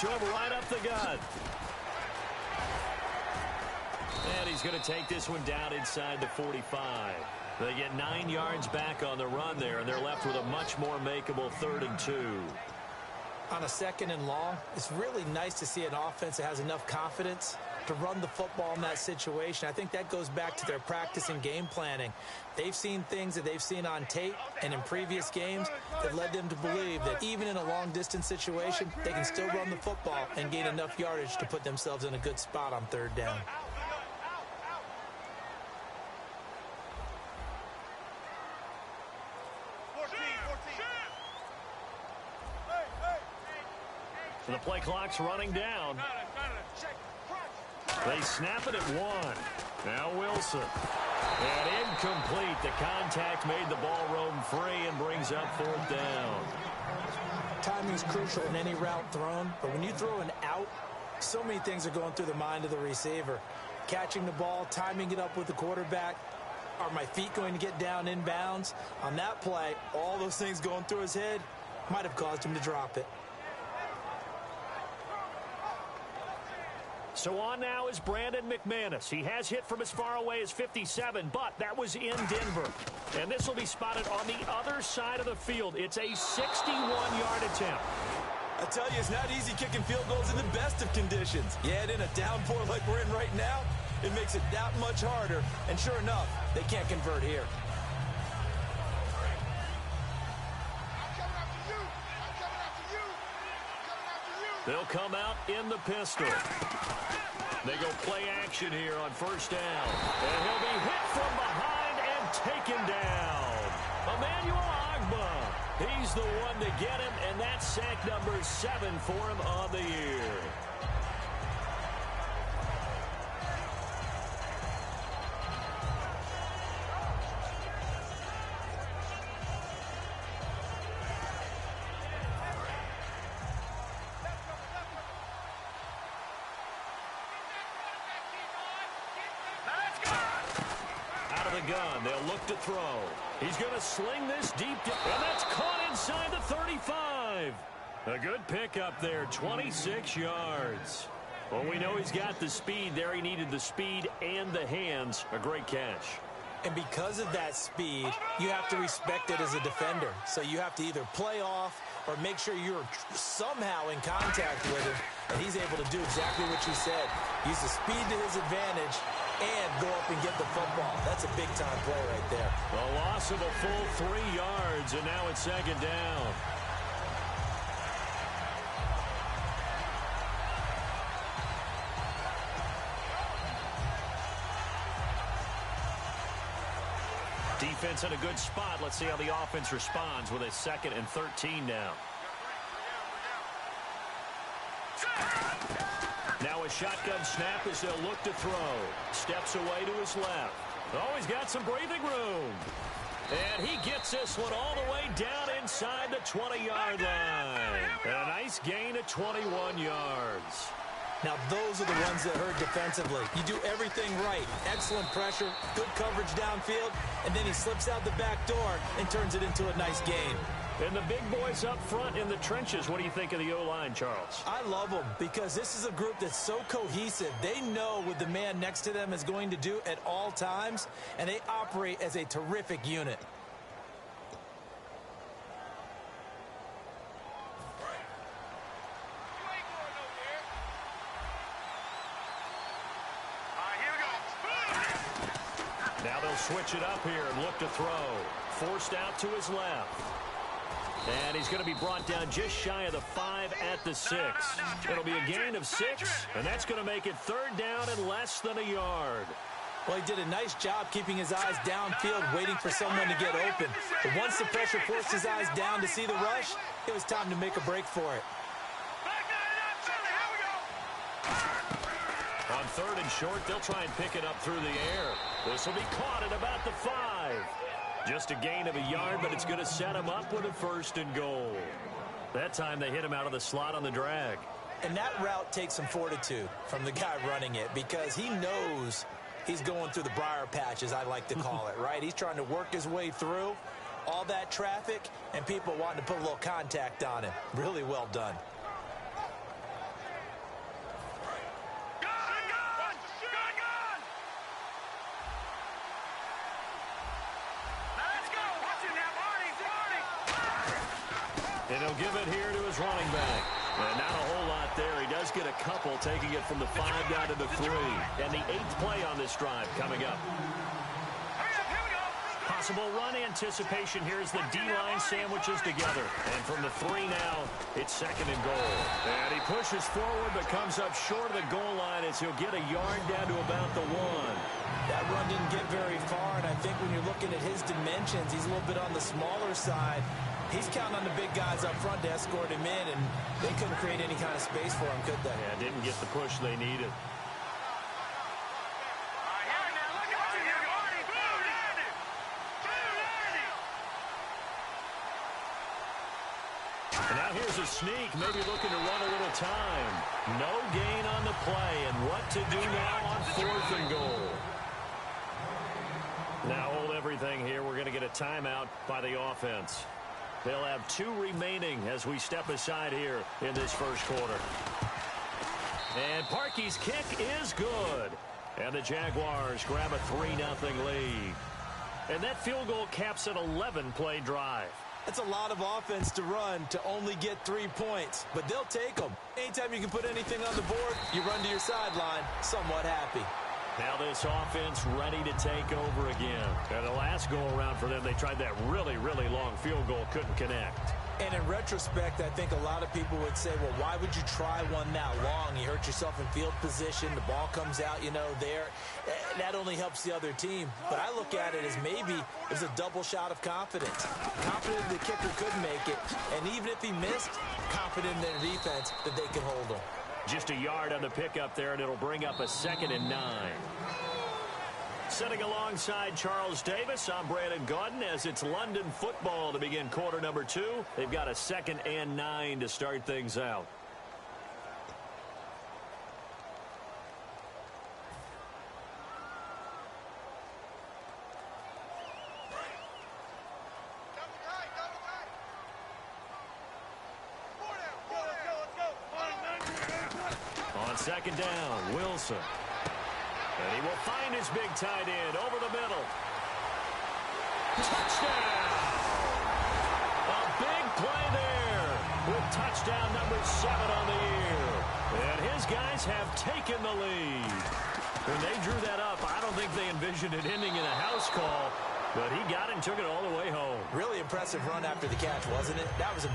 to him right up the gut. And he's going to take this one down inside the 45. They get 9 yards back on the run there, and they're left with a much more makeable 3rd and 2. On a 2nd and long, it's really nice to see an offense that has enough confidence to run the football in that situation. I think that goes back to their practice and game planning. They've seen things that they've seen on tape and in previous games that led them to believe that even in a long-distance situation, they can still run the football and gain enough yardage to put themselves in a good spot on 3rd down. So the play clock's running down. They snap it at 1. Now Wilson. And incomplete. The contact made the ball roam free and brings up 4th down. Timing's crucial in any route thrown, but when you throw an out, so many things are going through the mind of the receiver. Catching the ball, timing it up with the quarterback. Are my feet going to get down in bounds? On that play, all those things going through his head might have caused him to drop it. So on now is Brandon McManus. He has hit from as far away as 57, but that was in Denver. And this will be spotted on the other side of the field. It's a 61-yard attempt. I tell you, it's not easy kicking field goals in the best of conditions. You add in a downpour like we're in right now, it makes it that much harder. And sure enough, they can't convert here. They'll come out in the pistol. They go play action here on 1st down. And he'll be hit from behind and taken down. Emmanuel Ogbah. He's the one to get him, and that's sack number 7 for him on the year. Gun. They'll look to throw. He's going to sling this deep, and that's caught inside the 35. A good pickup there, 26 yards. Well, we know he's got the speed there. He needed the speed and the hands. A great catch. And because of that speed, you have to respect it as a defender. So you have to either play off or make sure you're somehow in contact with him. And he's able to do exactly what you said. Use the speed to his advantage and go up and get the football. That's a big-time play right there. A loss of a full 3 yards, and now it's 2nd down. Defense in a good spot. Let's see how the offense responds with a 2nd and 13 now. Now a shotgun snap as they'll look to throw. Steps away to his left. Oh, he's got some breathing room. And he gets this one all the way down inside the 20-yard line. And a nice gain of 21 yards. Now, those are the ones that hurt defensively. You do everything right. Excellent pressure, good coverage downfield, and then he slips out the back door and turns it into a nice gain. And the big boys up front in the trenches, what do you think of the O-line, Charles? I love them because this is a group that's so cohesive. They know what the man next to them is going to do at all times, and they operate as a terrific unit. Now they'll switch it up here and look to throw. Forced out to his left. And he's going to be brought down just shy of the 5 at the 6. It'll be a gain of 6, and that's going to make it 3rd down and less than a yard. Well, he did a nice job keeping his eyes downfield, waiting for someone to get open. But once the pressure forced his eyes down to see the rush, it was time to make a break for it. On 3rd and short, they'll try and pick it up through the air. This will be caught at about the 5. Just a gain of a yard, but it's going to set him up with a 1st and goal. That time they hit him out of the slot on the drag. And that route takes some fortitude from the guy running it because he knows he's going through the briar patch, as I like to call it, right? He's trying to work his way through all that traffic and people wanting to put a little contact on him. Really well done. And he'll give it here to his running back. And not a whole lot there. He does get a couple, taking it from the 5 down to the 3. And the 8th play on this drive coming up. Possible run anticipation here as the D-line sandwiches together. And from the 3 now, it's 2nd and goal. And he pushes forward but comes up short of the goal line as he'll get a yard down to about the 1. That run didn't get very far, and I think when you're looking at his dimensions, he's a little bit on the smaller side. He's counting on the big guys up front to escort him in, and they couldn't create any kind of space for him, could they? Yeah, didn't get the push they needed. And now here's a sneak, maybe looking to run a little time. No gain on the play, and what to do now on 4th and goal. Now hold everything here. We're going to get a timeout by the offense. They'll have 2 remaining as we step aside here in this first quarter. And Parkey's kick is good. And the Jaguars grab a 3-0 lead. And that field goal caps an 11-play drive. That's a lot of offense to run to only get 3 points, but they'll take them. Anytime you can put anything on the board, you run to your sideline somewhat happy. Now this offense ready to take over again. And the last go-around for them, they tried that really, really long field goal, couldn't connect. And in retrospect, I think a lot of people would say, well, why would you try one that long? You hurt yourself in field position. The ball comes out, there. That only helps the other team. But I look at it as maybe it was a double shot of confidence. Confident the kicker could make it. And even if he missed, confident in their defense that they can hold him. Just a yard on the pickup there, and it'll bring up a 2nd and 9. Sitting alongside Charles Davis, I'm Brandon Gaudin as it's London football to begin quarter number 2. They've got a 2nd and 9 to start things out. On 2nd down, Wilson. And he will find his big tight end over the middle. Touchdown! A big play there with touchdown number 7 on the year. And his guys have taken the lead. When they drew that up, I don't think they envisioned it ending in a house call. But he got it and took it all the way home. Really impressive run after the catch, wasn't it? That was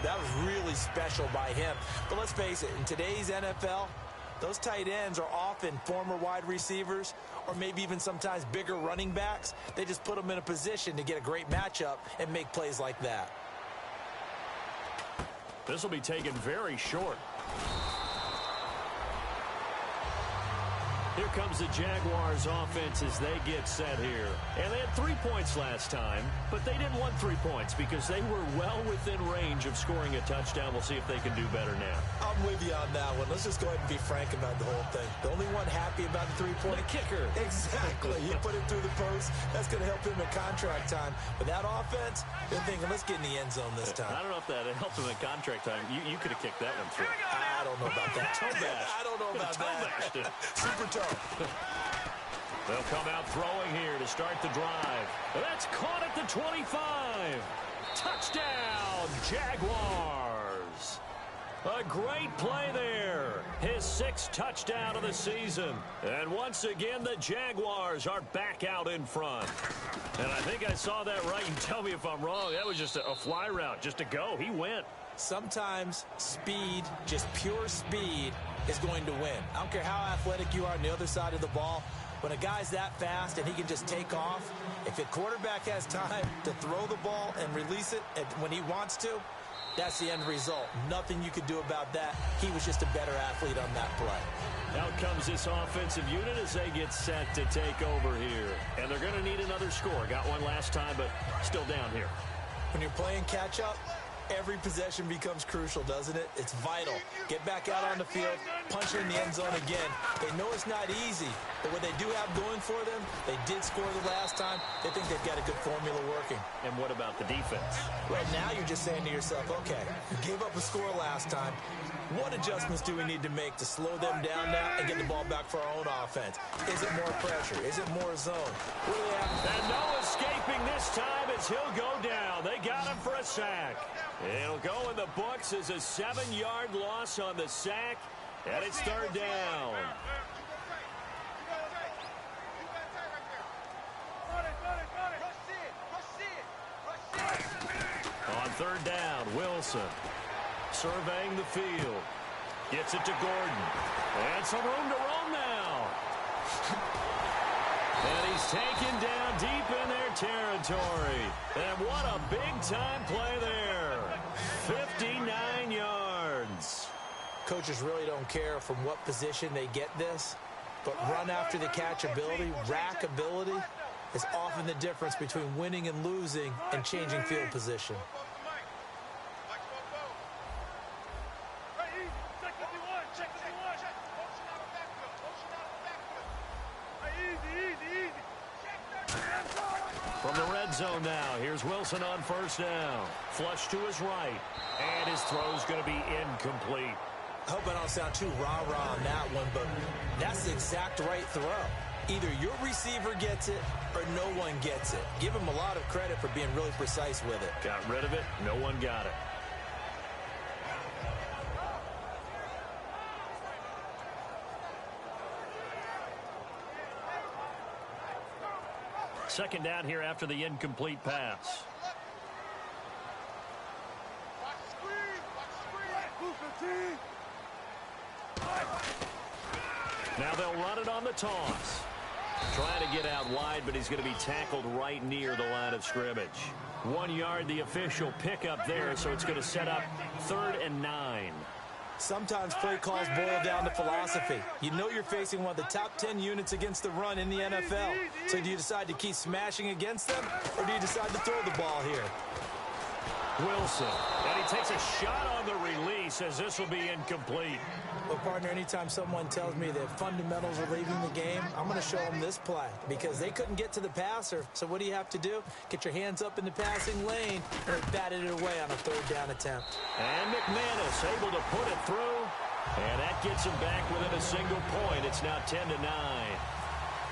really special by him. But let's face it, in today's NFL, those tight ends are often former wide receivers or maybe even sometimes bigger running backs. They just put them in a position to get a great matchup and make plays like that. This will be taken very short. Here comes the Jaguars offense as they get set here. And they had 3 points last time, but they didn't want 3 points because they were well within range of scoring a touchdown. We'll see if they can do better now. I'm with you on that one. Let's just go ahead and be frank about the whole thing. The only one happy about the 3-point. The kicker. Exactly. He put it through the post. That's going to help him in contract time. But that offense, they're thinking, let's get in the end zone this time. I don't know if that helped him in contract time. You could have kicked that one through. I don't know about that. Toe bash. I don't know about that. Super toe. They'll come out throwing here to start the drive. That's caught at the 25. Touchdown, Jaguars. A great play there. His 6th touchdown of the season. And once again, the Jaguars are back out in front. And I think I saw that right. You tell me if I'm wrong. That was just a fly route, just to go. He went. Sometimes speed, just pure speed, is going to win. I don't care how athletic you are on the other side of the ball. When a guy's that fast and he can just take off, if a quarterback has time to throw the ball and release it when he wants to, that's the end result. Nothing you could do about that. He was just a better athlete on that play. Out comes this offensive unit as they get set to take over here. And they're going to need another score. Got one last time, but still down here. When you're playing catch-up, every possession becomes crucial, doesn't it? It's vital. Get back out on the field, punch it in the end zone again. They know it's not easy, But what they do have going for them, they did score the last time. They think they've got a good formula working. And what about the defense? Well, now you're just saying to yourself, okay, you gave up a score last time. What adjustments do we need to make to slow them down now and get the ball back for our own offense? Is it more pressure? Is it more zone? What do they have? And no escaping this time as he'll go down. They got him for a sack. It'll go in the books as a 7-yard loss on the sack, and it's third down. On third down, Wilson surveying the field. Gets it to Gordon. And some room to roam now. And he's taken down deep in their territory. And what a big-time play there. 59 yards. Coaches really don't care from what position they get this, but run after the catch ability, rack ability, is often the difference between winning and losing and changing field position. From the red zone now, here's Wilson on first down. Flush to his right, and his throw's going to be incomplete. I hope I don't sound too rah-rah on that one, but that's the exact right throw. Either your receiver gets it or no one gets it. Give him a lot of credit for being really precise with it. Got rid of it. No one got it. Second down here after the incomplete pass. Now they'll run it on the toss. Trying to get out wide, but he's going to be tackled right near the line of scrimmage. 1 yard, the official pickup there, so it's going to set up 3rd and 9. Sometimes play calls boil down to philosophy. You know you're facing one of the top 10 units against the run in the NFL. So do you decide to keep smashing against them, or do you decide to throw the ball here? Wilson, and he takes a shot on the release as this will be incomplete. Well, partner, anytime someone tells me that fundamentals are leaving the game, I'm going to show them this play because they couldn't get to the passer. So what do you have to do? Get your hands up in the passing lane and they batted it away on a 3rd down attempt. And McManus able to put it through, and that gets him back within a single point. It's now 10-9.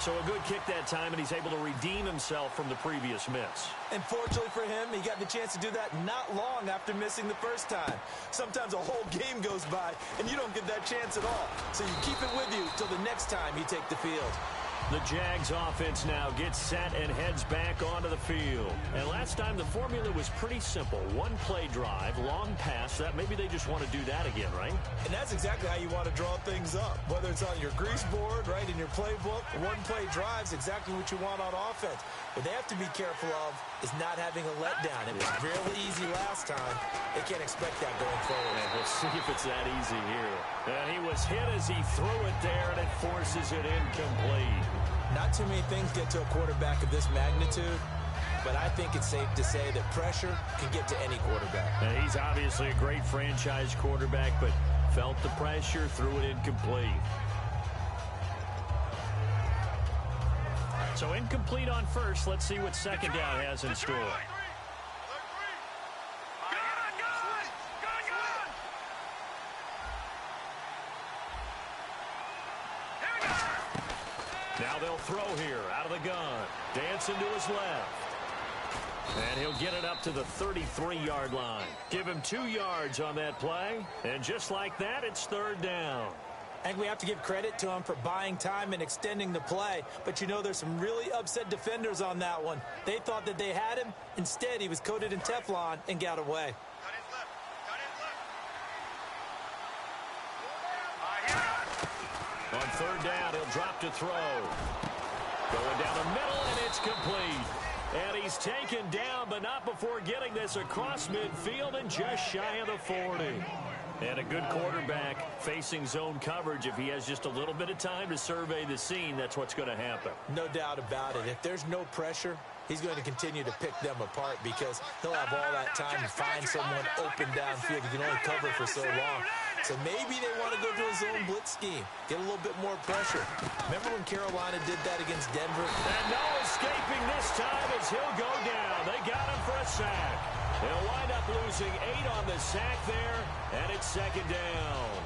So a good kick that time, and he's able to redeem himself from the previous miss. And fortunately for him, he got the chance to do that not long after missing the first time. Sometimes a whole game goes by, and you don't get that chance at all. So you keep it with you till the next time you take the field. The Jags offense now gets set and heads back onto the field. And last time the formula was pretty simple. 1-play drive, long pass. That maybe they just want to do that again, right? And that's exactly how you want to draw things up. Whether it's on your grease board, right, in your playbook, 1-play drive is exactly what you want on offense. What they have to be careful of is not having a letdown. It was really easy last time. They can't expect that going forward. And we'll see if it's that easy here. And he was hit as he threw it there, and it forces it incomplete. Not too many things get to a quarterback of this magnitude, but I think it's safe to say that pressure can get to any quarterback. Now, he's obviously a great franchise quarterback, but felt the pressure, threw it incomplete. So incomplete on first. Let's see what second down has in store. Now they'll throw here out of the gun. Dancing to his left. And he'll get it up to the 33-yard line. Give him 2 yards on that play. And just like that, it's 3rd down. I think we have to give credit to him for buying time and extending the play. But you know there's some really upset defenders on that one. They thought that they had him. Instead, he was coated in Teflon and got away. On 3rd down, he'll drop to throw. Going down the middle, and it's complete. And he's taken down, but not before getting this across midfield and just shy of the 40. And a good quarterback facing zone coverage. If he has just a little bit of time to survey the scene, that's what's going to happen. No doubt about it. If there's no pressure, he's going to continue to pick them apart because he'll have all that time to find someone open downfield. He can only cover for so long. So maybe they want to go to a zone blitz scheme, get a little bit more pressure. Remember when Carolina did that against Denver? And no escaping this time as he'll go down. They got him for a sack. They'll wind up losing 8 on the sack there, and it's second down.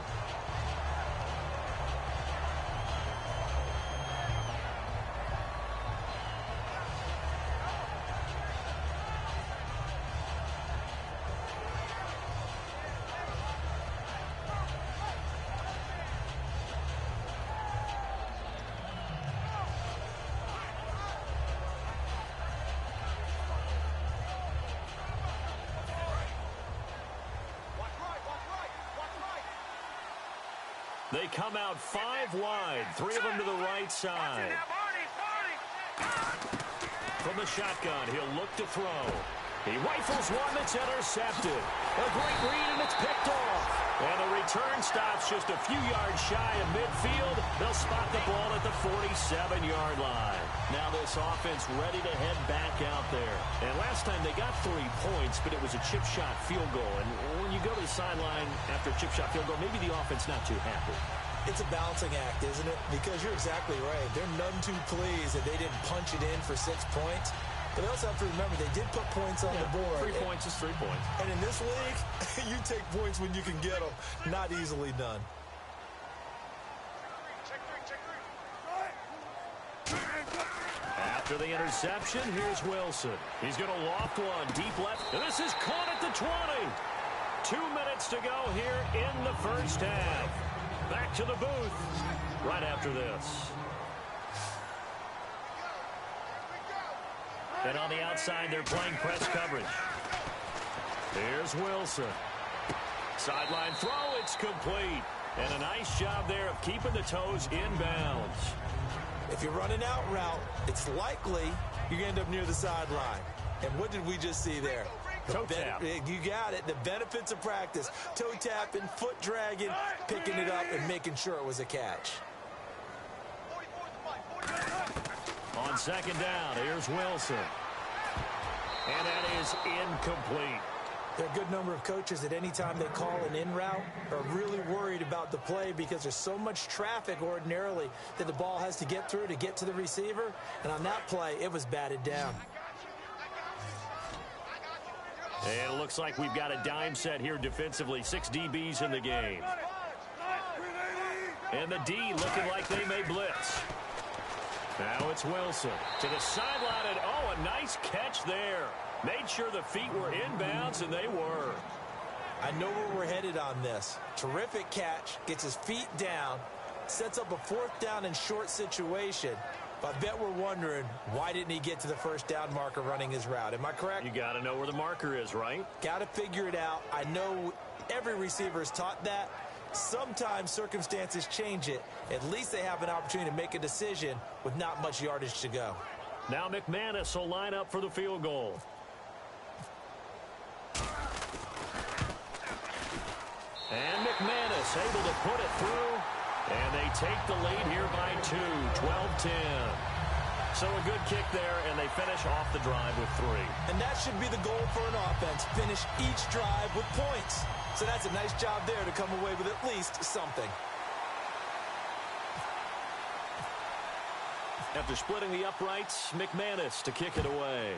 They come out 5 wide, 3 of them to the right side. From the shotgun, he'll look to throw. He rifles one that's intercepted. A great read, and it's picked off. And the return stops just a few yards shy of midfield. They'll spot the ball at the 47-yard line. Now this offense ready to head back out there. And last time they got 3 points, but it was a chip shot field goal. And when you go to the sideline after a chip shot field goal, maybe the offense not too happy. It's a balancing act, isn't it? Because you're exactly right. They're none too pleased that they didn't punch it in for 6 points. But they also have to remember they did put points on the board. 3 points is 3 points. And in this league, you take points when you can get them. Not easily done. After the interception, here's Wilson. He's going to loft one deep left. And this is caught at the 20. 2 minutes to go here in the first half. Back to the booth right after this. And on the outside, they're playing press coverage. Here's Wilson. Sideline throw, it's complete. And a nice job there of keeping the toes in bounds. If you're running out route, it's likely you're going to end up near the sideline. And what did we just see there? Toe tap. You got it. The benefits of practice. Toe tapping, foot dragging, picking it up, and making sure it was a catch. On second down, here's Wilson. And that is incomplete. There are a good number of coaches that any time they call an in route are really worried about the play because there's so much traffic ordinarily that the ball has to get through to get to the receiver. And on that play, it was batted down. And it looks like we've got a dime set here defensively. 6 DBs in the game. And the D looking like they may blitz. Now it's Wilson to the sideline, and oh, a nice catch there. Made sure the feet were inbounds, and they were. I know where we're headed on this. Terrific catch, gets his feet down, sets up a 4th down and short situation. But I bet we're wondering, why didn't he get to the first down marker running his route? Am I correct? You got to know where the marker is, right? Got to figure it out. I know every receiver is taught that. Sometimes circumstances change it. At least they have an opportunity to make a decision with not much yardage to go. Now McManus will line up for the field goal. And McManus able to put it through. And they take the lead here by 2, 12-10. So a good kick there, and they finish off the drive with 3. And that should be the goal for an offense. Finish each drive with points. So that's a nice job there to come away with at least something. After splitting the uprights, McManus to kick it away.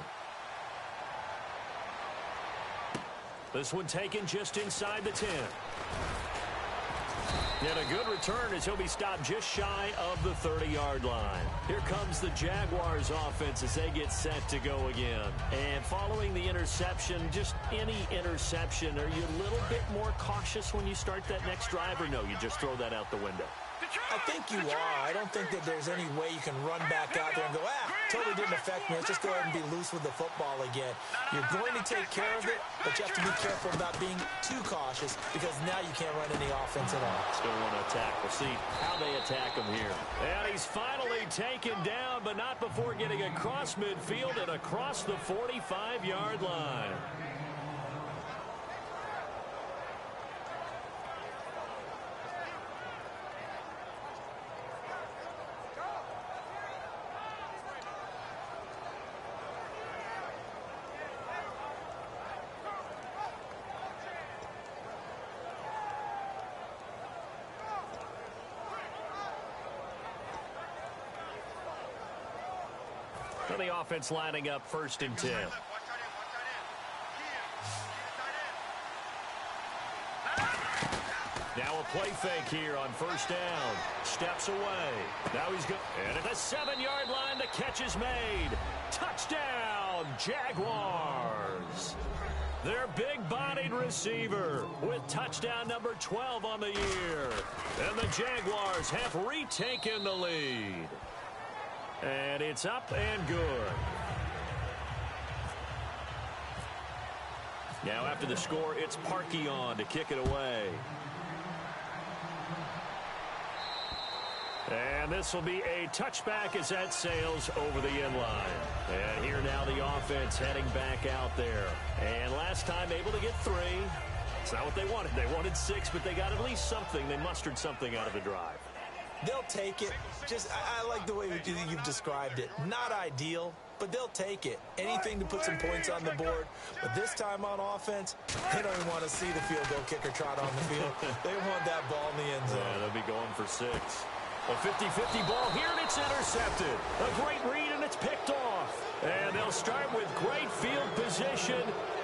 This one taken just inside the 10. And a good return as he'll be stopped just shy of the 30-yard line. Here comes the Jaguars offense as they get set to go again. And following the interception, just any interception, are you a little bit more cautious when you start that next drive, or no, you just throw that out the window? I think you are. I don't think that there's any way you can run back out there and go, totally didn't affect me. Let's just go ahead and be loose with the football again. You're going to take care of it, but you have to be careful about being too cautious because now you can't run any offense at all. Still want to attack. We'll see how they attack him here. And he's finally taken down, but not before getting across midfield and across the 45-yard line. So the offense lining up 1st and 10. Now a play fake here on 1st down. Steps away. Now he's good. And at the 7-yard line, the catch is made. Touchdown, Jaguars. Their big-bodied receiver with touchdown number 12 on the year. And the Jaguars have retaken the lead. And it's up and good. Now after the score, it's Parkey on to kick it away. And this will be a touchback as that sails over the end line. And here now the offense heading back out there. And last time able to get 3. It's not what they wanted. They wanted 6, but they got at least something. They mustered something out of the drive. They'll take it. I like the way you've described it. Not ideal, but they'll take it. Anything to put some points on the board. But this time on offense, they don't even want to see the field goal kicker trot on the field. They want that ball in the end zone. Yeah, they'll be going for 6. A 50-50 ball here, and it's intercepted. A great read, and it's picked off. And they'll start with great field position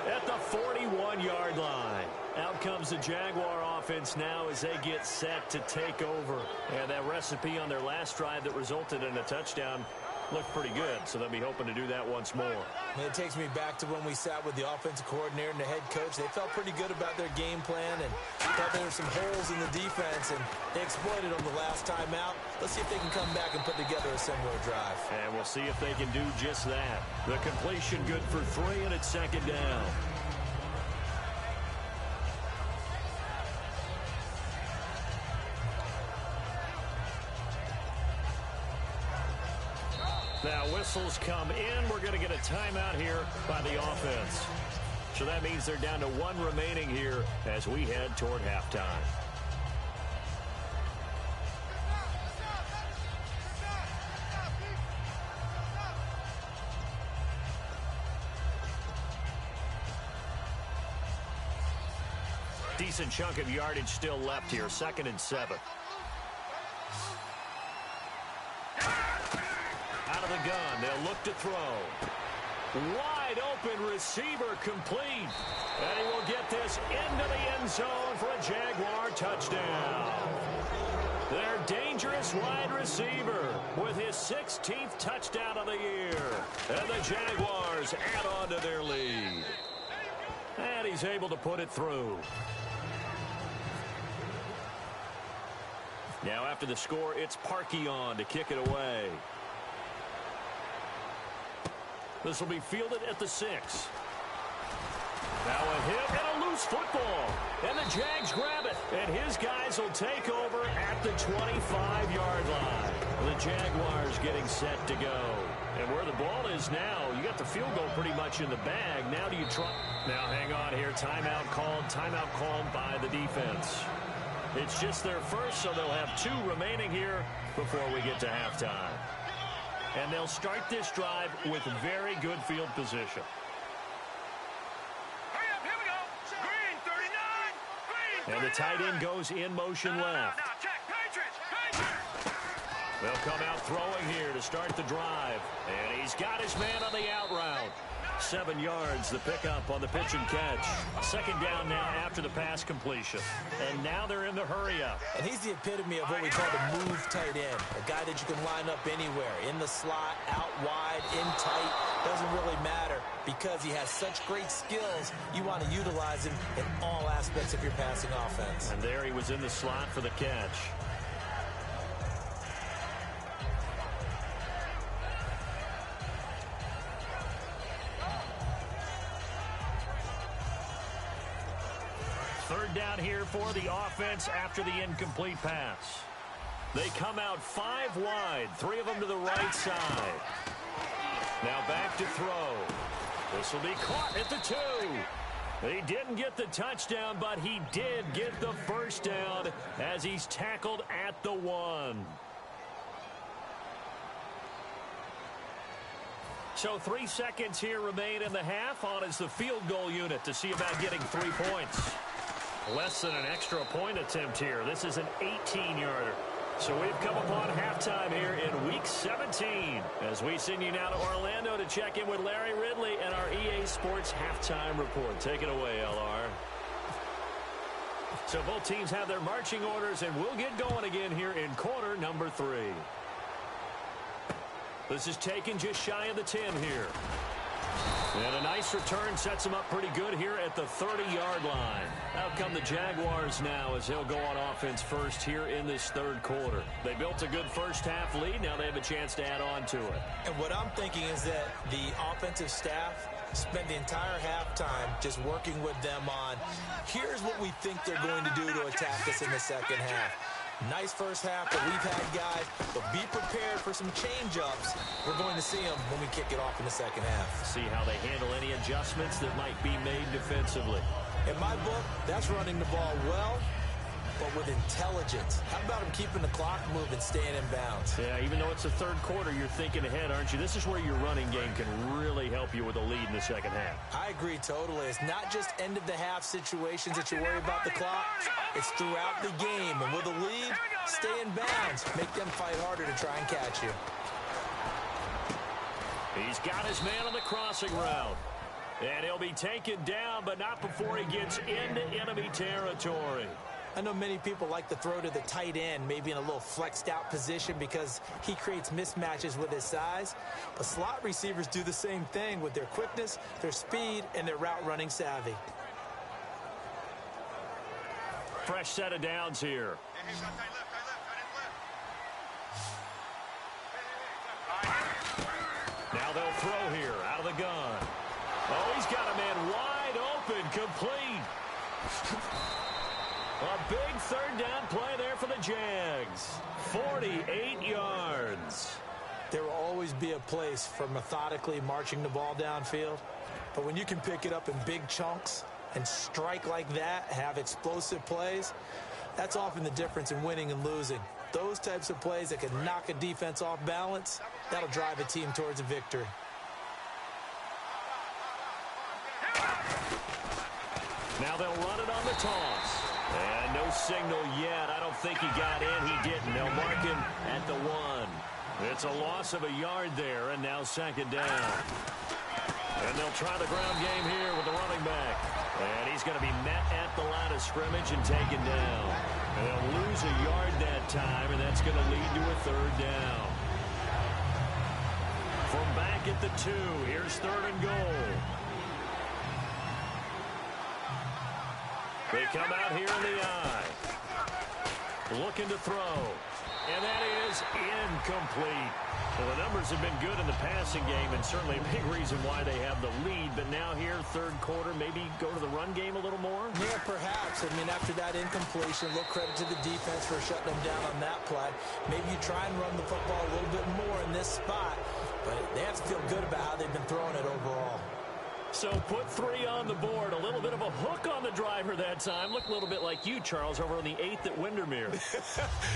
at the 41-yard line. Out comes the Jaguar offense now as they get set to take over. And that recipe on their last drive that resulted in a touchdown looked pretty good, so they'll be hoping to do that once more. It takes me back to when we sat with the offensive coordinator and the head coach. They felt pretty good about their game plan and thought there were some holes in the defense, and they exploited them the last time out. Let's see if they can come back and put together a similar drive. And we'll see if they can do just that. The completion good for 3, and it's 2nd down. Now whistles come in. We're going to get a timeout here by the offense. So that means they're down to 1 remaining here as we head toward halftime. Decent chunk of yardage still left here. 2nd and 7. Out of the gun, they'll look to throw. Wide open receiver complete. And he will get this into the end zone for a Jaguar touchdown. Their dangerous wide receiver with his 16th touchdown of the year. And the Jaguars add on to their lead. And he's able to put it through. Now after the score, it's Parkey on to kick it away. This will be fielded at the 6. Now a hit and a loose football. And the Jags grab it. And his guys will take over at the 25-yard line. The Jaguars getting set to go. And where the ball is now, you got the field goal pretty much in the bag. Now do you try? Now hang on here. Timeout called by the defense. It's just their first, so they'll have 2 remaining here before we get to halftime. And they'll start this drive with very good field position. Hurry up, here we go. Green, 39. Green, 39. And the tight end goes in motion left. Now, check. Patriots. They'll come out throwing here to start the drive. And he's got his man on the out route. 7 yards, the pickup on the pitch and catch. 2nd down now after the pass completion. And now they're in the hurry up. And he's the epitome of what we call the move tight end. A guy that you can line up anywhere. In the slot, out wide, in tight. Doesn't really matter because he has such great skills. You want to utilize him in all aspects of your passing offense. And there he was in the slot for the catch. Third down here for the offense after the incomplete pass. They come out 5 wide, 3 of them to the right side. Now back to throw. This will be caught at the 2. He didn't get the touchdown, but he did get the first down as he's tackled at the 1. So 3 seconds here remain in the half. On is the field goal unit to see about getting 3 points. Less than an extra point attempt here. This is an 18-yarder. So we've come upon halftime here in Week 17 as we send you now to Orlando to check in with Larry Ridley and our EA Sports Halftime Report. Take it away, LR. So both teams have their marching orders, and we'll get going again here in quarter number 3. This is taken just shy of the 10 here. And a nice return sets him up pretty good here at the 30-yard line. Out come the Jaguars now as he'll go on offense first here in this third quarter. They built a good first-half lead. Now they have a chance to add on to it. And what I'm thinking is that the offensive staff spent the entire halftime just working with them on, here's what we think they're going to do to attack us in the second half. Nice first half that we've had, guys, but be prepared for some change-ups. We're going to see them when we kick it off in the second half. See how they handle any adjustments that might be made defensively. In my book, that's running the ball well, but with intelligence. How about him keeping the clock moving, staying in bounds? Yeah, even though it's the third quarter, you're thinking ahead, aren't you? This is where your running game can really help you with a lead in the second half. I agree totally. It's not just end-of-the-half situations that you worry about the clock. It's throughout the game. And with a lead, stay in bounds. Make them fight harder to try and catch you. He's got his man on the crossing route. And he'll be taken down, but not before he gets into enemy territory. I know many people like to throw to the tight end, maybe in a little flexed out position because he creates mismatches with his size. But slot receivers do the same thing with their quickness, their speed, and their route running savvy. Fresh set of downs here. Now they'll throw here out of the gun. Oh, he's got a man wide open, complete. A big third down play there for the Jags. 48 yards. There will always be a place for methodically marching the ball downfield. But when you can pick it up in big chunks and strike like that, have explosive plays, that's often the difference in winning and losing. Those types of plays that can knock a defense off balance, that'll drive a team towards a victory. Now they'll run it on the toss. And no signal yet. I don't think he got in. He didn't. They'll mark him at the 1. It's a loss of a yard there, and now second down. And they'll try the ground game here with the running back. And he's going to be met at the line of scrimmage and taken down. And they'll lose a yard that time, and that's going to lead to a third down. From back at the 2, here's third and goal. They come out here in the eye. Looking to throw. And that is incomplete. Well, the numbers have been good in the passing game, and certainly a big reason why they have the lead. But now here, third quarter, maybe go to the run game a little more? Yeah, perhaps. I mean, after that incompletion, a little credit to the defense for shutting them down on that play. Maybe you try and run the football a little bit more in this spot, but they have to feel good about how they've been throwing it overall. So put 3 on the board. A little bit of a hook on the driver that time. Looked a little bit like you, Charles, over on the 8th at Windermere.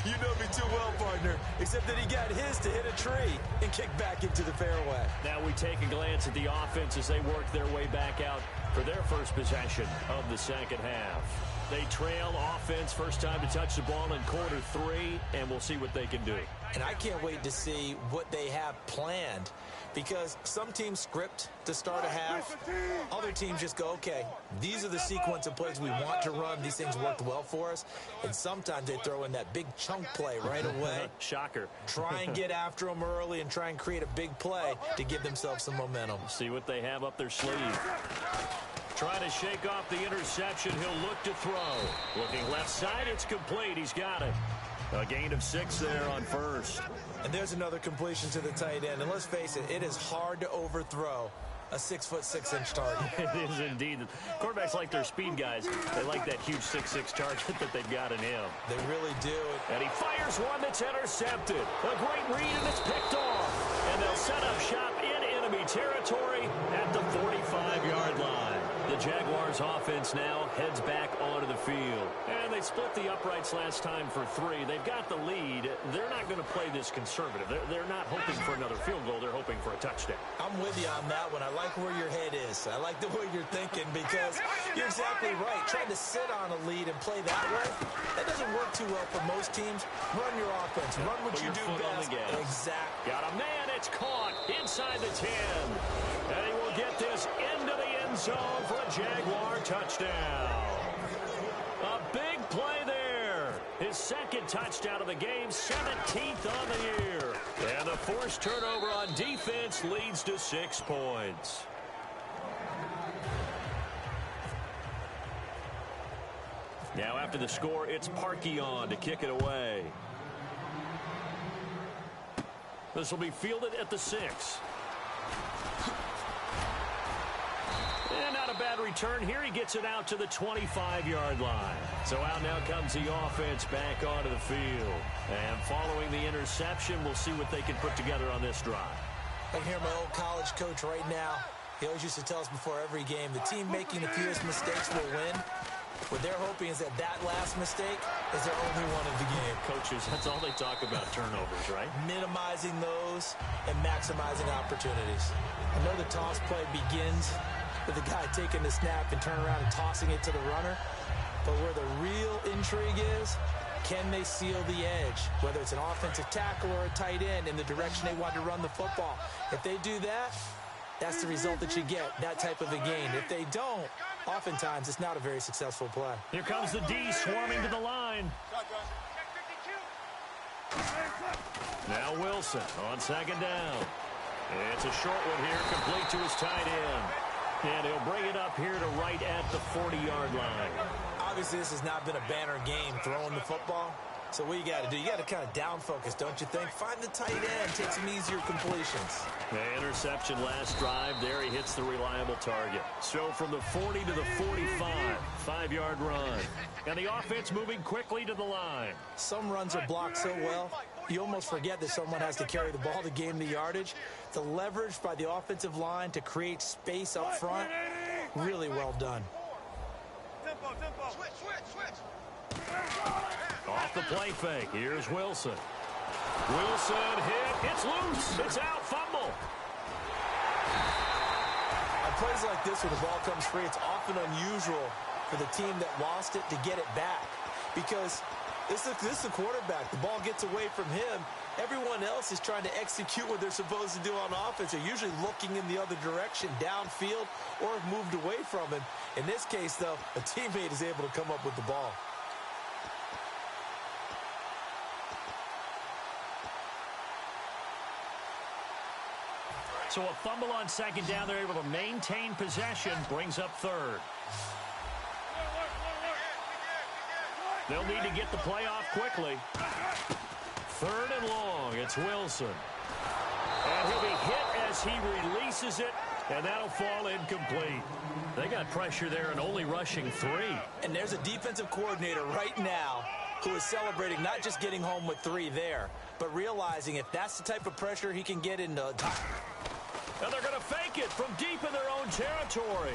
You know me too well, partner. Except that he got his to hit a tree and kick back into the fairway. Now we take a glance at the offense as they work their way back out for their first possession of the second half. They trail offense, first time to touch the ball in quarter 3, and we'll see what they can do. And I can't wait to see what they have planned, because some teams script to start a half. Other teams just go, okay, these are the sequence of plays we want to run. These things worked well for us. And sometimes they throw in that big chunk play right away. Shocker. Try and get after them early and try and create a big play to give themselves some momentum. See what they have up their sleeve. Trying to shake off the interception. He'll look to throw. Looking left side, it's complete. He's got it. A gain of 6 there on first. And there's another completion to the tight end. And let's face it, it is hard to overthrow a 6'6" target. It is indeed. Quarterbacks like their speed guys. They like that huge 6'6" target that they've got in him. They really do. And he fires one that's intercepted. A great read, and it's picked off. And they'll set up shop in enemy territory at the 45-yard line. The Jaguars offense now heads back onto the field. And they split the uprights last time for 3. They've got the lead. They're not going to play this conservative. They're not hoping for another field goal. They're hoping for a touchdown. I'm with you on that one. I like where your head is. I like the way you're thinking because you're exactly right. Trying to sit on a lead and play that way, that doesn't work too well for most teams. Run your offense. Run what you do best. Exactly. Got a man. It's caught inside the 10. And he will get this into the end zone for a Jaguar touchdown. A big play there. His second touchdown of the game, 17th on the year. And the forced turnover on defense leads to 6 points. Now after the score, it's Parkey on to kick it away. This will be fielded at the 6. And not a bad return here. He gets it out to the 25-yard line. So out now comes the offense back onto the field. And following the interception, we'll see what they can put together on this drive. I hear my old college coach right now. He always used to tell us before every game, the team making the fewest mistakes will win. What they're hoping is that that last mistake is their only one of the game. Coaches, that's all they talk about, turnovers, right? Minimizing those and maximizing opportunities. I know the toss play begins with the guy taking the snap and turning around and tossing it to the runner. But where the real intrigue is, can they seal the edge? Whether it's an offensive tackle or a tight end in the direction they want to run the football. If they do that, that's the result that you get, that type of a gain. If they don't, oftentimes it's not a very successful play. Here comes the D swarming to the line. Now Wilson on second down. It's a short one here, complete to his tight end. And he'll bring it up here to right at the 40-yard line. Obviously, this has not been a banner game throwing the football. So what you got to do, you got to kind of down focus, don't you think? Find the tight end, take some easier completions. The interception last drive. There he hits the reliable target. So from the 40 to the 45, 5-yard run. And the offense moving quickly to the line. Some runs are blocked so well, you almost forget that someone has to carry the ball to gain the yardage. The leverage by the offensive line to create space up front, really well done. Off the play fake. Here's Wilson. Wilson hit. It's loose. It's out. Fumble. On plays like this where the ball comes free, it's often unusual for the team that lost it to get it back. Because this is the quarterback. The ball gets away from him. Everyone else is trying to execute what they're supposed to do on offense. They're usually looking in the other direction, downfield, or have moved away from him. In this case, though, a teammate is able to come up with the ball. So a fumble on second down. They're able to maintain possession. Brings up third. They'll need to get the play off quickly. Third and long. It's Wilson. And he'll be hit as he releases it. And that'll fall incomplete. They got pressure there and only rushing 3. And there's a defensive coordinator right now who is celebrating not just getting home with 3 there, but realizing if that's the type of pressure he can get into top. And they're going to fake it from deep in their own territory.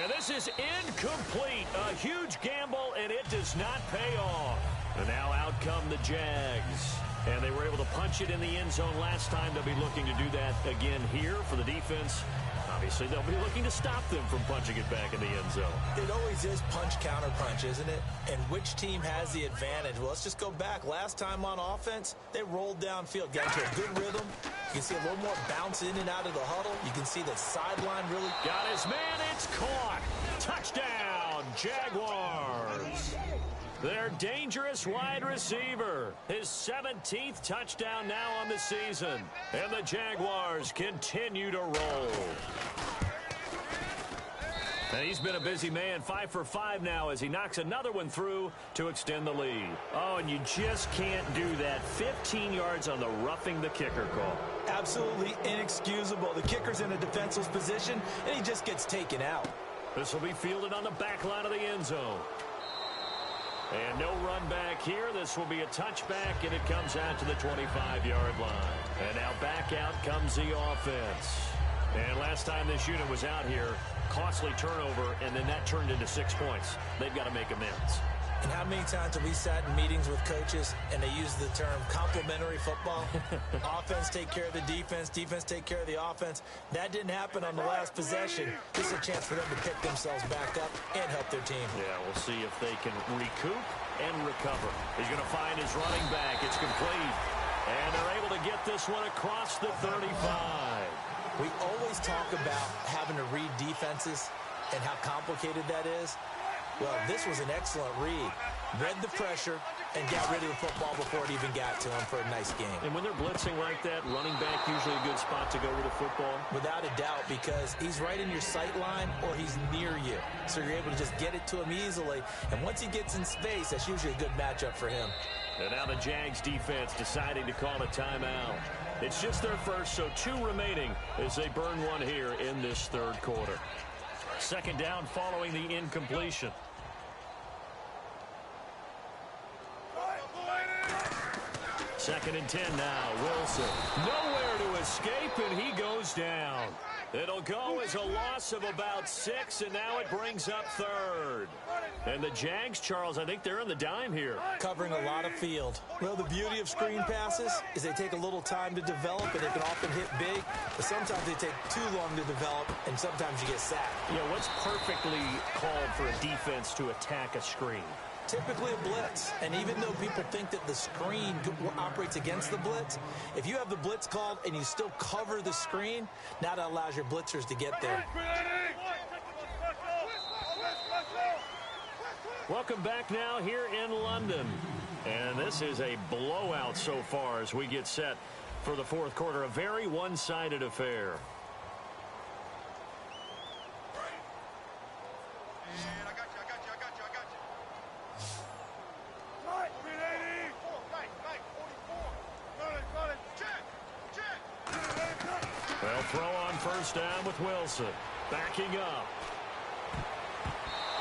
And this is incomplete. A huge gamble, and it does not pay off. And now out come the Jags. And they were able to punch it in the end zone last time. They'll be looking to do that again here for the defense. Obviously, they'll be looking to stop them from punching it back in the end zone. It always is punch-counter-punch, isn't it? And which team has the advantage? Well, let's just go back. Last time on offense, they rolled downfield, got into a good rhythm. You can see a little more bounce in and out of the huddle. You can see the sideline really. Got his man. It's caught. Touchdown, Jaguars. Their dangerous wide receiver. His 17th touchdown now on the season. And the Jaguars continue to roll. And he's been a busy man, 5 for 5 now as he knocks another one through to extend the lead. Oh, and you just can't do that. 15 yards on the roughing the kicker call. Absolutely inexcusable. The kicker's in a defenseless position, and he just gets taken out. This will be fielded on the back line of the end zone. And no run back here. This will be a touchback, and it comes out to the 25-yard line. And now back out comes the offense. And last time this unit was out here, costly turnover, and then that turned into 6 points. They've got to make amends. And how many times have we sat in meetings with coaches and they use the term complementary football? Offense take care of the defense, defense take care of the offense. That didn't happen on the last possession. This is a chance for them to pick themselves back up and help their team. Yeah, we'll see if they can recoup and recover. He's going to find his running back. It's complete. And they're able to get this one across the 35. We always talk about having to read defenses and how complicated that is. Well, this was an excellent read. Read the pressure and got rid of the football before it even got to him for a nice game. And when they're blitzing like that, running back usually a good spot to go with the football? Without a doubt, because he's right in your sight line or he's near you. So you're able to just get it to him easily. And once he gets in space, that's usually a good matchup for him. And now the Jags defense deciding to call a timeout. It's just their first, so 2 remaining as they burn one here in this third quarter. Second down following the incompletion. Second and 10 now. Wilson nowhere to escape, and he goes down. It'll go as a loss of about 6, and now it brings up third. And the Jags, Charles, I think they're in the dime here. Covering a lot of field. Well, the beauty of screen passes is they take a little time to develop, and they can often hit big. But sometimes they take too long to develop, and sometimes you get sacked. Yeah, what's perfectly called for a defense to attack a screen? Typically a blitz, and even though people think that the screen operates against the blitz, if you have the blitz called and you still cover the screen, now that allows your blitzers to get there. Welcome back now here in London. And this is a blowout so far as we get set for the fourth quarter. A very one-sided affair. Well, throw on first down with Wilson. Backing up.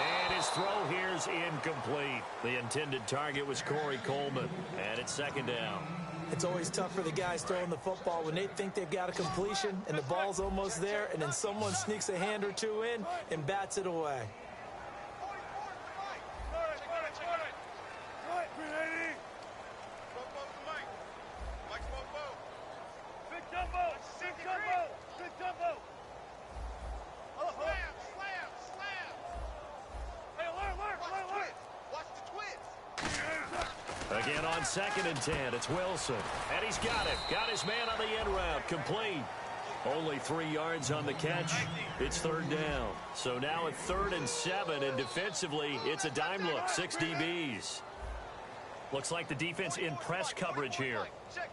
And his throw here's incomplete. The intended target was Corey Coleman. And it's second down. It's always tough for the guys throwing the football when they think they've got a completion and the ball's almost there, and then someone sneaks a hand or two in and bats it away. Again on second and 10, it's Wilson. And he's got it. Got his man on the end route. Complete. Only 3 yards on the catch. It's third down. So now at 3rd and 7, and defensively, it's a dime look. 6 DBs. Looks like the defense in press coverage here. Check.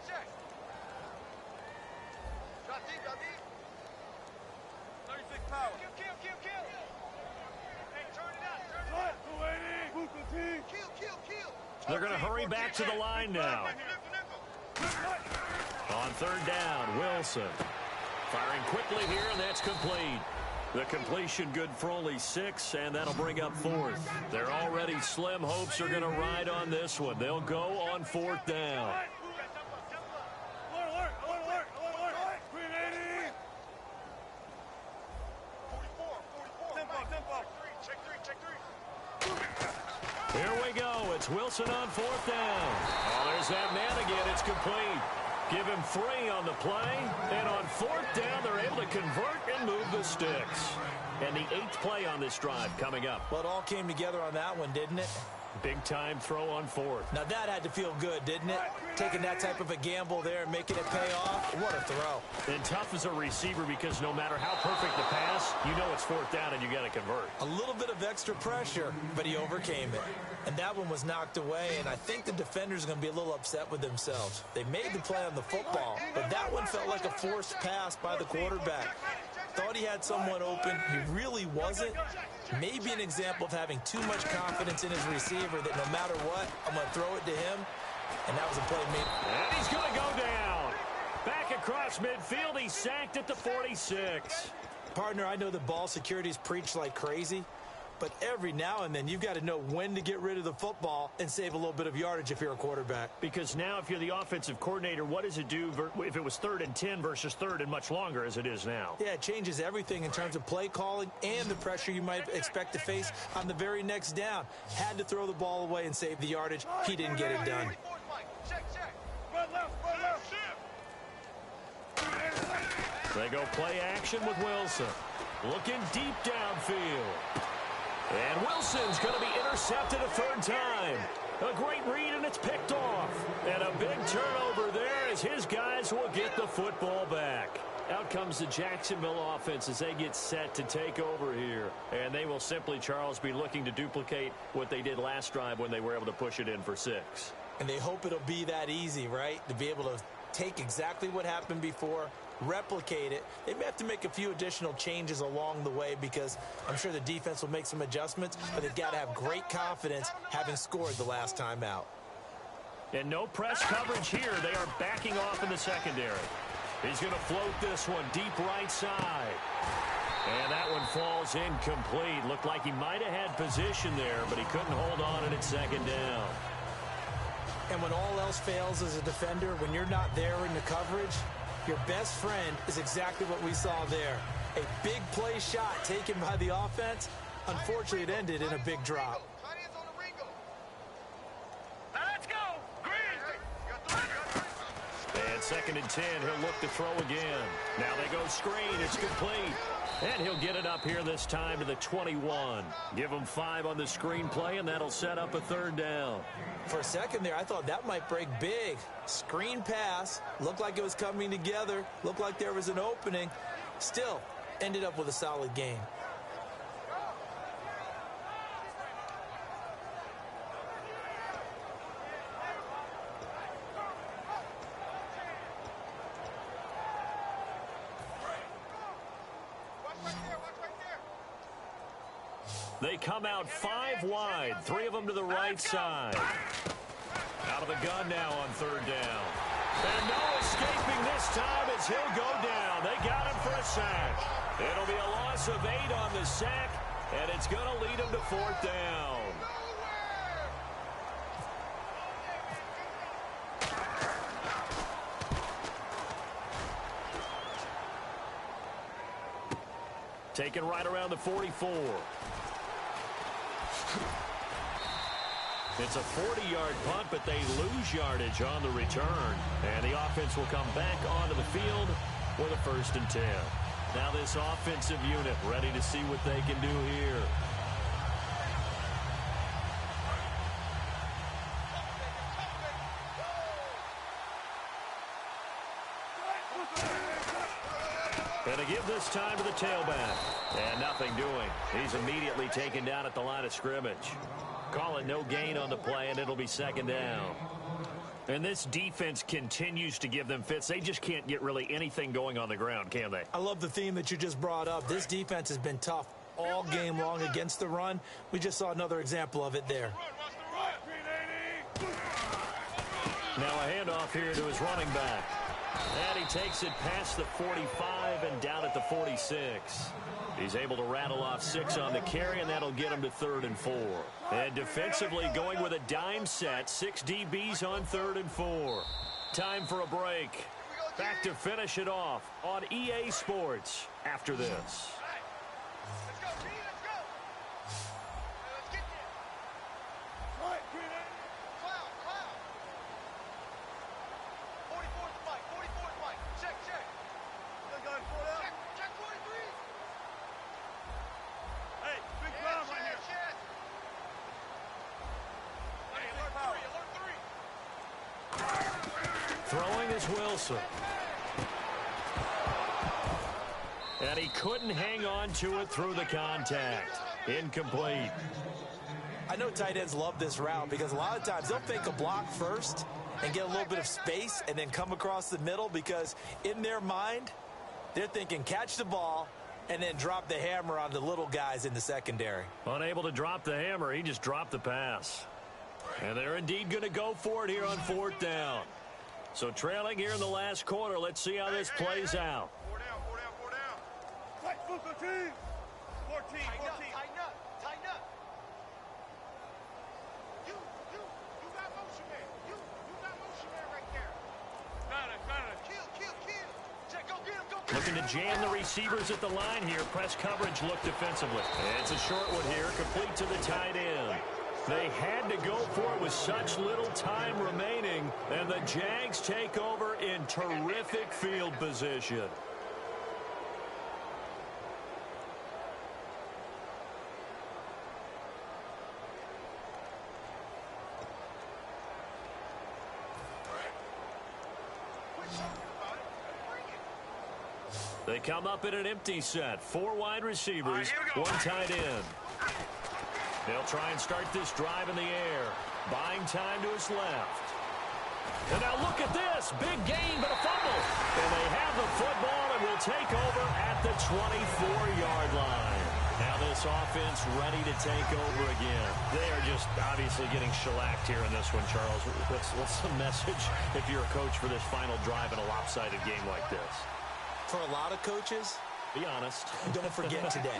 Drop deep. 36 power. Kill. Hey, turn it up. Kill. They're going to hurry back to the line now. On third down, Wilson. Firing quickly here, and that's complete. The completion good for only 6, and that'll bring up 4th. Their already slim hopes are going to ride on this one. They'll go on 4th down. Here we go. It's Wilson on 4th down. Oh, there's that man again. It's complete. Give him 3 on the play. And on 4th down, they're able to convert and move the sticks. And the 8th play on this drive coming up. Well, it all came together on that one, didn't it? Big-time throw on 4th. Now, that had to feel good, didn't it? Taking that type of a gamble there and making it pay off. What a throw. And tough as a receiver because no matter how perfect the pass, you know it's 4th down and you got to convert. A little bit of extra pressure, but he overcame it. And that one was knocked away, and I think the defenders are going to be a little upset with themselves. They made the play on the football, but that one felt like a forced pass by the quarterback. Thought he had someone open. He really wasn't. Maybe an example of having too much confidence in his receiver that no matter what, I'm going to throw it to him. And that was a play made. And he's going to go down. Back across midfield. He's sacked at the 46. Partner, I know that ball security is preached like crazy, But every now and then, you've got to know when to get rid of the football and save a little bit of yardage if you're a quarterback. Because now if you're the offensive coordinator, what does it do if it was 3rd and 10 versus 3rd and much longer as it is now? Yeah, it changes everything in terms of play calling and the pressure you might expect to face on the very next down. Had to throw the ball away and save the yardage. He didn't get it done. They go play action with Wilson. Looking deep downfield. And Wilson's going to be intercepted a 3rd time. A great read, and it's picked off. And a big turnover there as his guys will get the football back. Out comes the Jacksonville offense as they get set to take over here. And they will simply, Charles, be looking to duplicate what they did last drive when they were able to push it in for 6. And they hope it'll be that easy, right? To be able to take exactly what happened before, replicate it. They may have to make a few additional changes along the way because I'm sure the defense will make some adjustments, but they've got to have great confidence having scored the last time out. And no press coverage here. They are backing off in the secondary. He's going to float this one deep right side. And that one falls incomplete. Looked like he might have had position there, but he couldn't hold on and it's 2nd down. And when all else fails as a defender, when you're not there in the coverage, your best friend is exactly what we saw there. A big play shot taken by the offense. Unfortunately, it ended in a big drop. Let's go. And 2nd and 10, he'll look to throw again. Now they go screen. It's complete. And he'll get it up here this time to the 21. Give him 5 on the screen play, and that'll set up a 3rd down. For a second there, I thought that might break big. Screen pass. Looked like it was coming together. Looked like there was an opening. Still, ended up with a solid game. They come out 5 wide, 3 of them to the right side. Out of the gun now on 3rd down. And no escaping this time as he'll go down. They got him for a sack. It'll be a loss of 8 on the sack, and it's going to lead him to 4th down. Taken right around the 44. It's a 40-yard punt, but they lose yardage on the return. And the offense will come back onto the field with a 1st and 10. Now this offensive unit ready to see what they can do here. And to give this time to the tailback. And nothing doing. He's immediately taken down at the line of scrimmage. Call it no gain on the play, and it'll be 2nd down. And this defense continues to give them fits. They just can't get really anything going on the ground, can they? I love the theme that you just brought up. This defense has been tough all game long against the run. We just saw another example of it there. Now a handoff here to his running back. And he takes it past the 45 and down at the 46. He's able to rattle off 6 on the carry, and that'll get him to 3rd and 4. And defensively going with a dime set, 6 DBs on 3rd and 4. Time for a break. Back to finish it off on EA Sports after this. Let's go, G, let's go. Let's get there. Right, Cloud. 44's the mic, 44's the mic. Check. Check 43. Hey, big ground right here. Hey, alert 3. Throwing is Wilson. And he couldn't hang on to it through the contact. Incomplete. I know tight ends love this route because a lot of times they'll fake a block first and get a little bit of space and then come across the middle because in their mind, they're thinking catch the ball and then drop the hammer on the little guys in the secondary. Unable to drop the hammer, he just dropped the pass. And they're indeed going to go for it here on 4th down. So trailing here in the last quarter, let's see how this plays out. 4 down. Tighten up, tighten up, tighten up. You got motion man. You got motion man right there. Got it. Kill. Check, go get him, go get him. Looking to jam the receivers at the line here. Press coverage look defensively. It's a short one here, complete to the tight end. They had to go for it with such little time remaining, and the Jags take over in terrific field position. They come up in an empty set. 4 wide receivers, 1 tight end. They'll try and start this drive in the air. Buying time to his left. And now look at this. Big gain, but a fumble. And they have the football and will take over at the 24-yard line. Now this offense ready to take over again. They are just obviously getting shellacked here in this one, Charles. What's the message if you're a coach for this final drive in a lopsided game like this? For a lot of coaches, be honest. Don't forget today.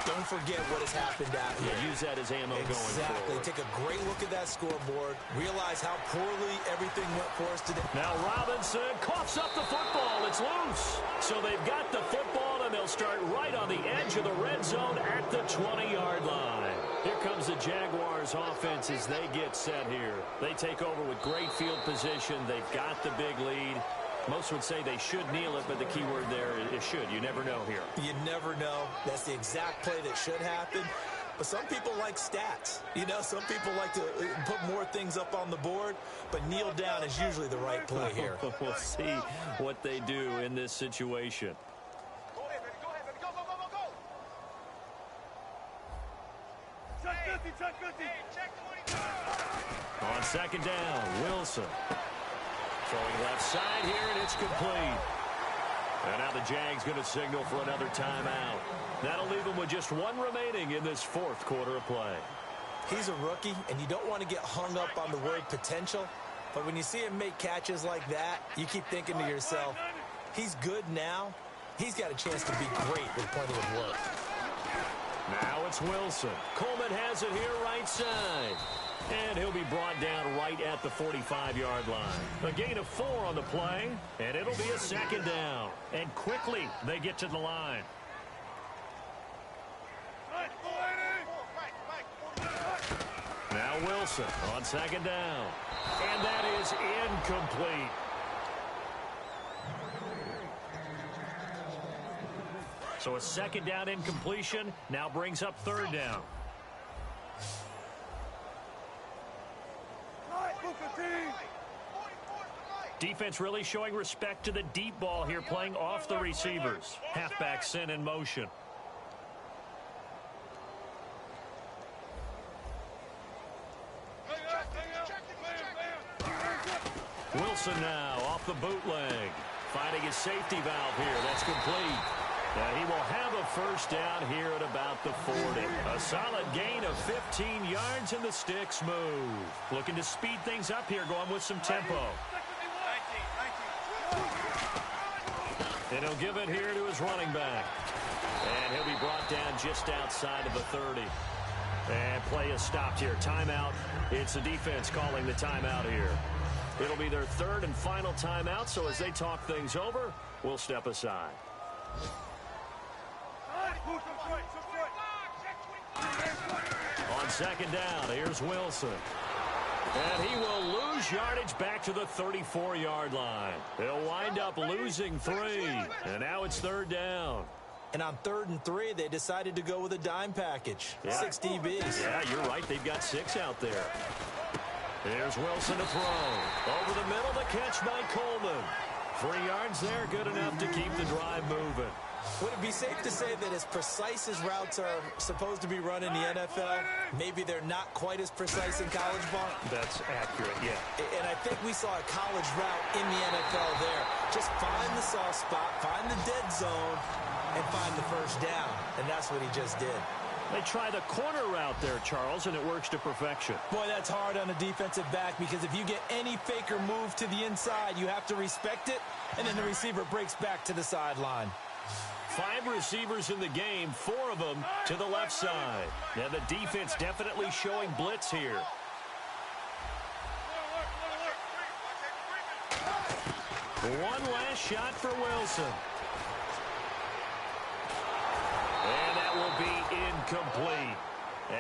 Don't forget what has happened out here. Yeah, use that as ammo going Exactly. forward. Take a great look at that scoreboard. Realize how poorly everything went for us today. Now Robinson coughs up the football. It's loose. So they've got the football, and they'll start right on the edge of the red zone at the 20-yard line. Here comes the Jaguars offense as they get set here. They take over with great field position. They've got the big lead. Most would say they should kneel it, but the key word there is should. You never know here. You never know. That's the exact play that should happen. But some people like stats. You know, some people like to put more things up on the board, but kneel down is usually the right play here. We'll see what they do in this situation. Go ahead, baby. Go. Check 50. Hey, check 20. On second down, Wilson. Throwing left side here, and it's complete. And now the Jags going to signal for another timeout. That'll leave them with just 1 remaining in this 4th quarter of play. He's a rookie, and you don't want to get hung up on the word potential. But when you see him make catches like that, you keep thinking to yourself, he's good now. He's got a chance to be great with plenty of work. Now it's Wilson. Coleman has it here right side. And he'll be brought down right at the 45-yard line. A gain of 4 on the play, and it'll be a second down. And quickly, they get to the line. Now Wilson on second down. And that is incomplete. So a second down incompletion now brings up 3rd down. Defense really showing respect to the deep ball here, playing off the receivers. Halfback sent in motion. Wilson now off the bootleg. Finding his safety valve here. That's complete. And he will have a first down here at about the 40. A solid gain of 15 yards, and the sticks move. Looking to speed things up here, going with some tempo. And he'll give it here to his running back. And he'll be brought down just outside of the 30. And play is stopped here. Timeout. It's the defense calling the timeout here. It'll be their 3rd and final timeout, so as they talk things over, we'll step aside. On second down, here's Wilson. And he will lose yardage back to the 34-yard line. He'll wind up losing 3. And now it's 3rd down. And on 3rd and 3, they decided to go with a dime package. Yeah. 6 DBs. Yeah, you're right. They've got 6 out there. Here's Wilson to throw. Over the middle, the catch by Coleman. 3 yards there, good enough to keep the drive moving. Would it be safe to say that as precise as routes are supposed to be run in the NFL, maybe they're not quite as precise in college ball? That's accurate, yeah. And I think we saw a college route in the NFL there. Just find the soft spot, find the dead zone, and find the first down. And that's what he just did. They try the corner route there, Charles, and it works to perfection. Boy, that's hard on a defensive back, because if you get any fake or move to the inside, you have to respect it, and then the receiver breaks back to the sideline. 5 receivers in the game, 4 of them to the left side. Now the defense definitely showing blitz here. One last shot for Wilson. And that will be incomplete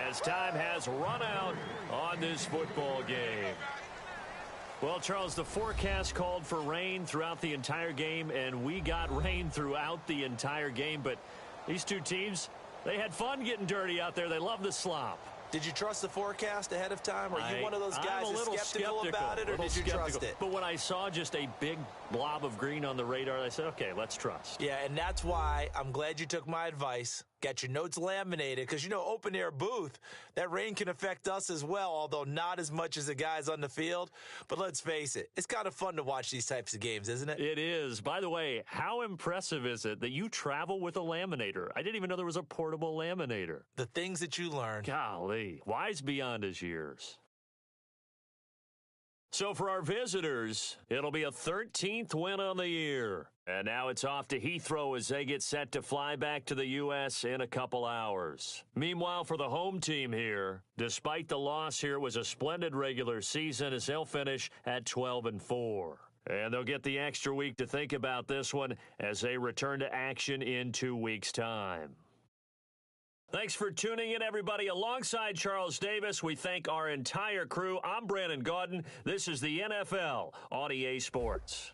as time has run out on this football game. Well, Charles, the forecast called for rain throughout the entire game, and we got rain throughout the entire game. But these two teams, they had fun getting dirty out there. They love the slop. Did you trust the forecast ahead of time? Are you one of those guys I'm a little skeptical about it, or did you trust it? But when I saw just a big blob of green on the radar, I said, okay, let's trust. Yeah, and that's why I'm glad you took my advice. Got your notes laminated because, open air booth, that rain can affect us as well, although not as much as the guys on the field. But let's face it, it's kind of fun to watch these types of games, isn't it? It is. By the way, how impressive is it that you travel with a laminator? I didn't even know there was a portable laminator. The things that you learn. Golly, wise beyond his years. So for our visitors, it'll be a 13th win on the year. And now it's off to Heathrow as they get set to fly back to the U.S. in a couple hours. Meanwhile, for the home team here, despite the loss here, it was a splendid regular season as they'll finish at 12-4. And they'll get the extra week to think about this one as they return to action in 2 weeks' time. Thanks for tuning in, everybody. Alongside Charles Davis, we thank our entire crew. I'm Brandon Gaudin. This is the NFL on EA Sports.